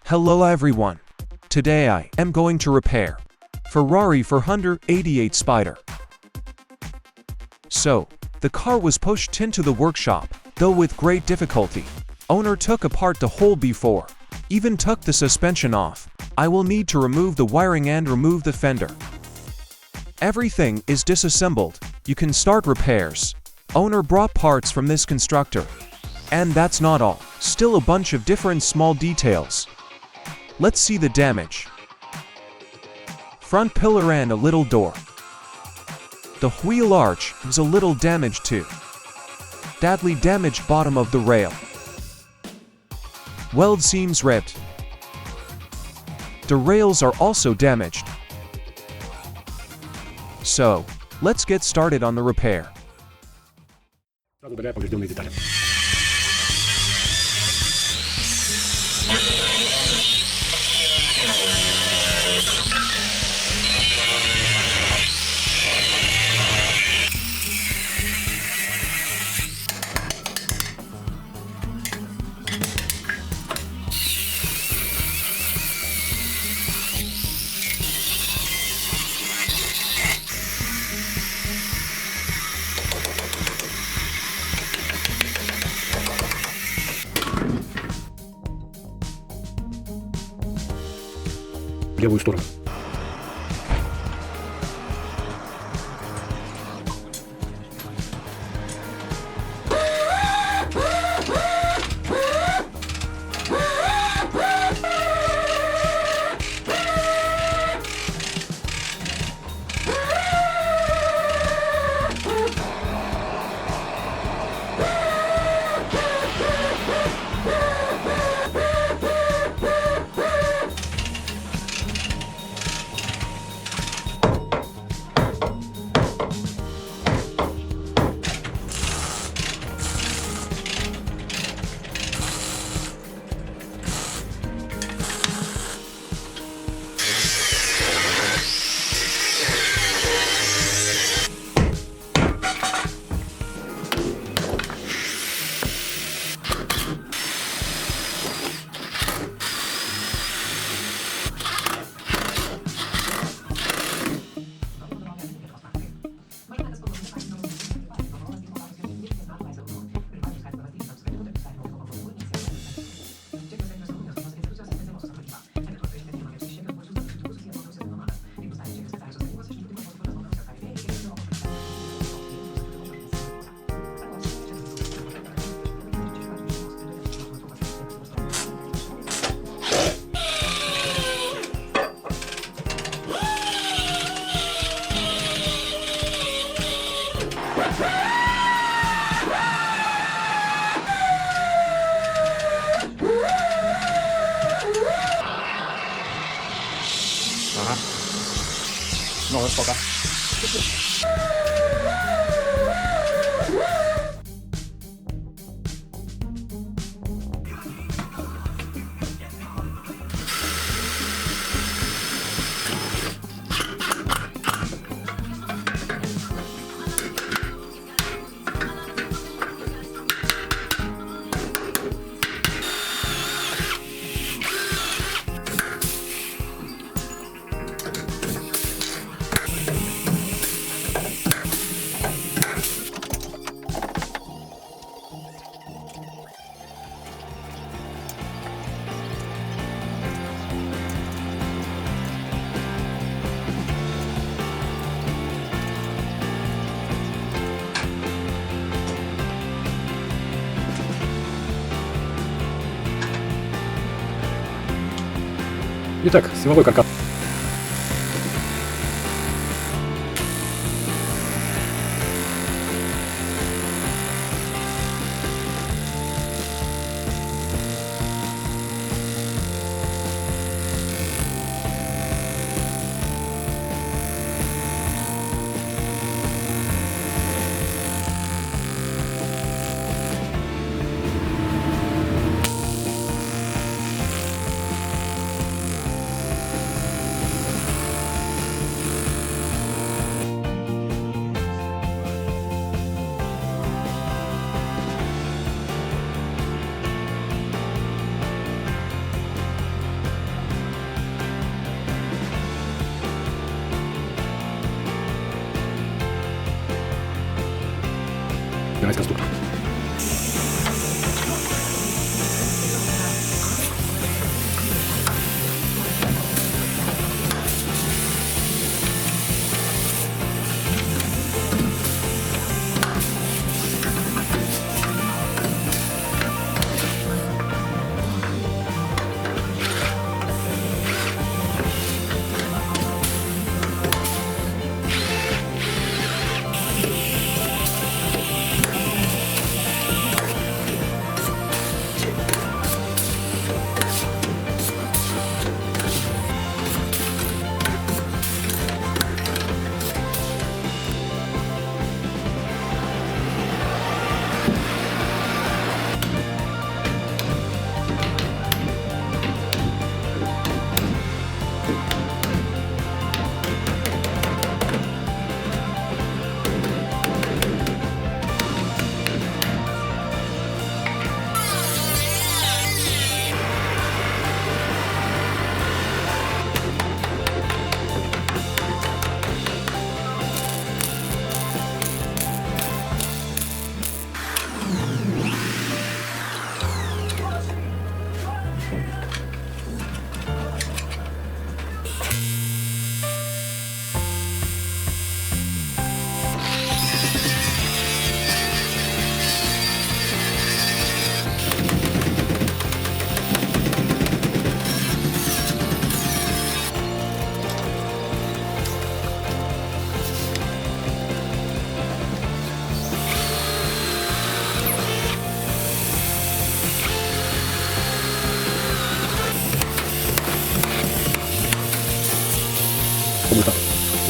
Hello everyone. Today I am going to repair Ferrari 488 Spider. So, the car was pushed into the workshop, though with great difficulty. Owner took apart the whole before, even took the suspension off. I will need to remove the wiring and remove the fender. Everything is disassembled. You can start repairs. Owner brought parts from this constructor. And that's not all. Still a bunch of different small details. Let's see the damage. Front pillar and a little door. The wheel arch is a little damaged too. Badly damaged bottom of the rail. Weld seams ripped. The rails are also damaged. So, let's get started on the repair. В левую сторону. No, spoko. Итак, силовой каркас.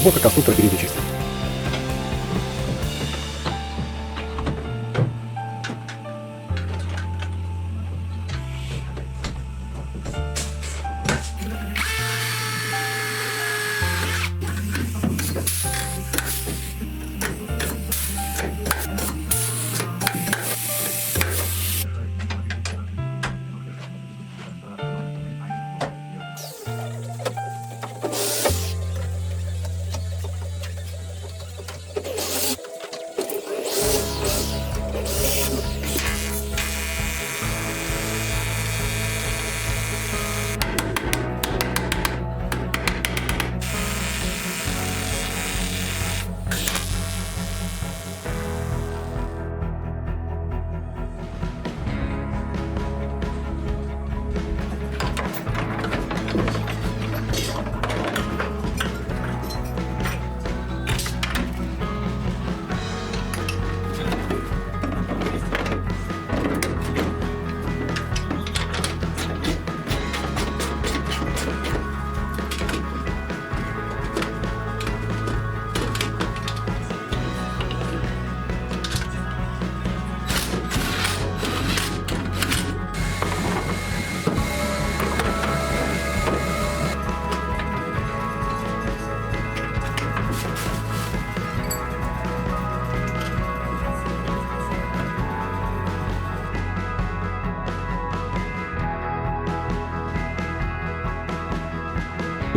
Сборка конструктора передней части.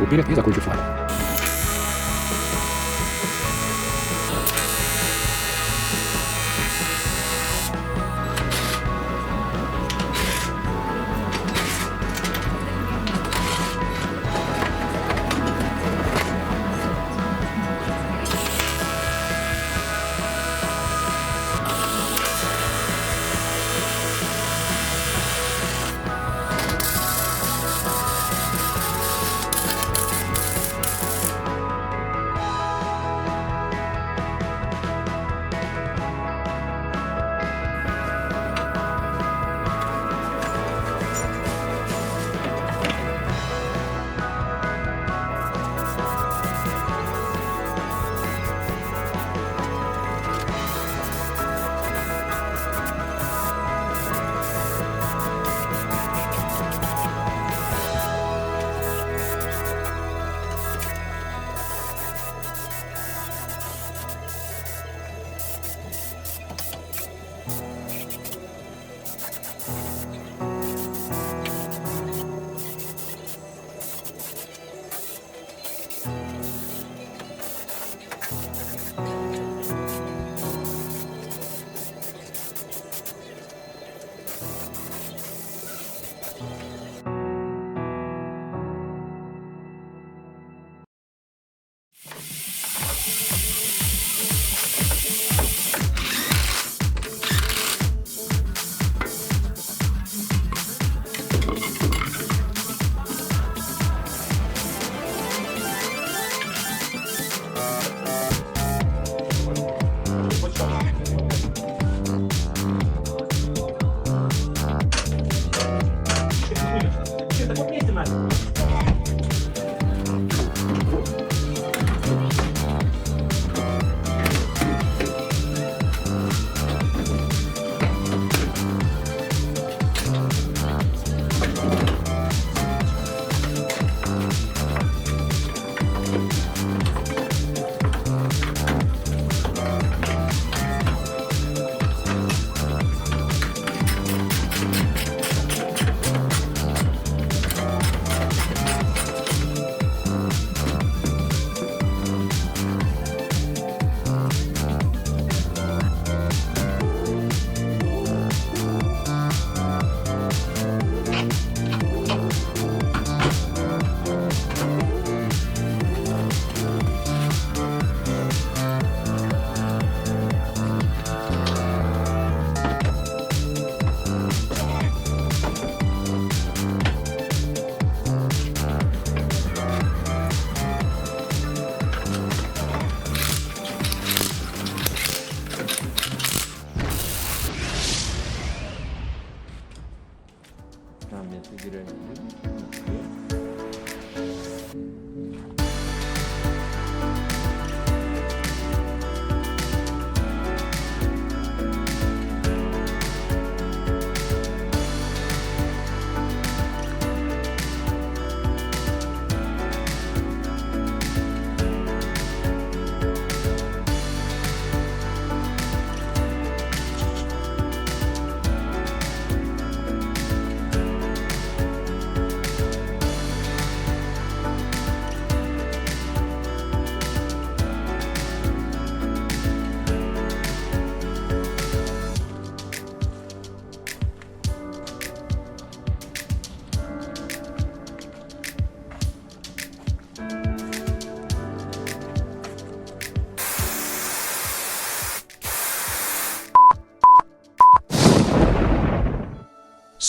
Перед и закончу флаг.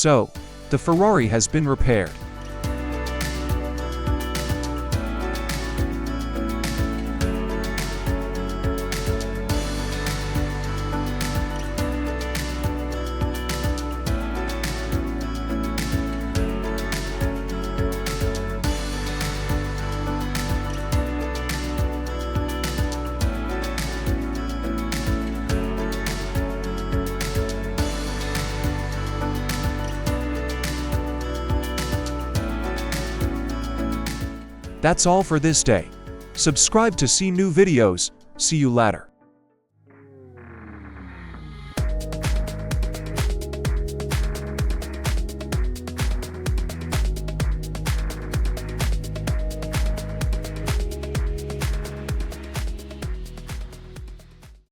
So, the Ferrari has been repaired. That's all for this day. Subscribe to see new videos. See you later.